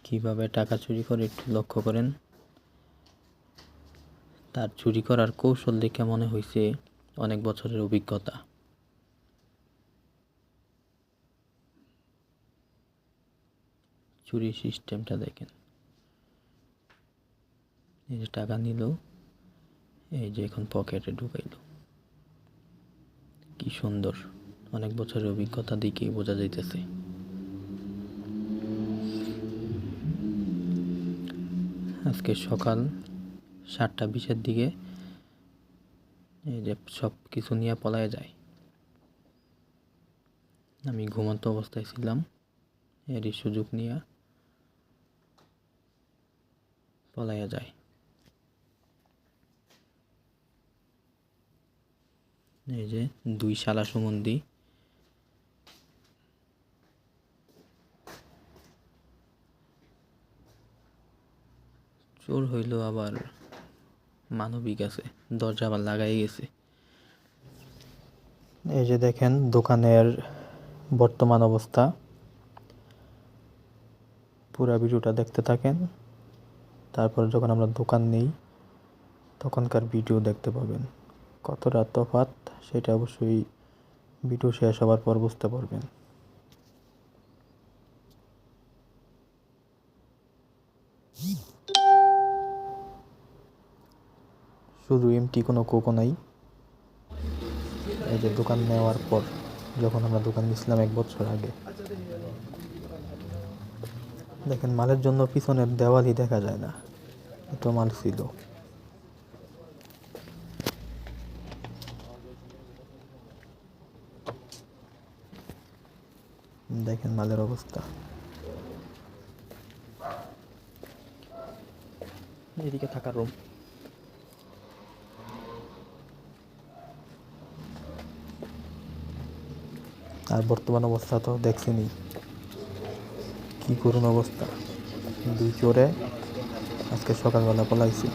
কিভাবে টাকা চুরি করে একটু লক্ষ্য করেন। তার চুরি করার কৌশল দেখে মনে হয়েছে অনেক বছরের অভিজ্ঞতা। চুরির সিস্টেমটা দেখেন। এই যে টাকা নিল, এই যে এখন পকেটে ঢুকাইল। কি সুন্দর, অনেক বছরের অভিজ্ঞতা দিকেই বোঝা যাইতেছে। আজকে সকাল 7:20-এর দিকে এই যে সব কিছু নিয়ে পলায় যায়। আমি ঘুমন্ত অবস্থায় ছিলাম, এরই সুযোগ নিয়ে পলাইয়া যায়। এই যে 2 শালা সুমন্দি, চোর হইল আবার মানবিক আছে, দরজা আবার লাগাই গেছে। এই যে দেখেন দোকানের বর্তমান অবস্থা। পুরা ভিডিওটা দেখতে থাকেন, তারপর যখন আমরা দোকান নেই তখনকার ভিডিও দেখতে পাবেন। কতটা তফাৎ সেটা অবশ্যই ভিডিও শেষ হওয়ার পর বুঝতে পারবেন। শুধু এমটি, কোনো কোকো নাই। এই যে দোকান নেওয়ার পর, যখন আমরা দোকান নিয়েছিলাম 1 বছর আগে, দেখেন মালের জন্য পিছনের দেওয়ালই দেখা যায় না, এত মাল ছিল। দেখেন মালের অবস্থা। এদিকে থাকার রুম, আর বর্তমান অবস্থা তো দেখছেনি, কি করুন অবস্থা। 2 চোরে আজকে সকালবেলা পলাইছি।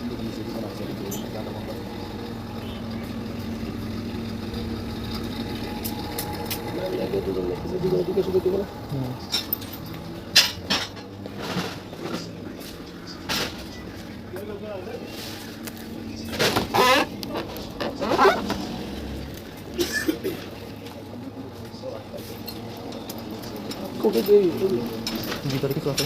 ভিতরে কিছু আছে।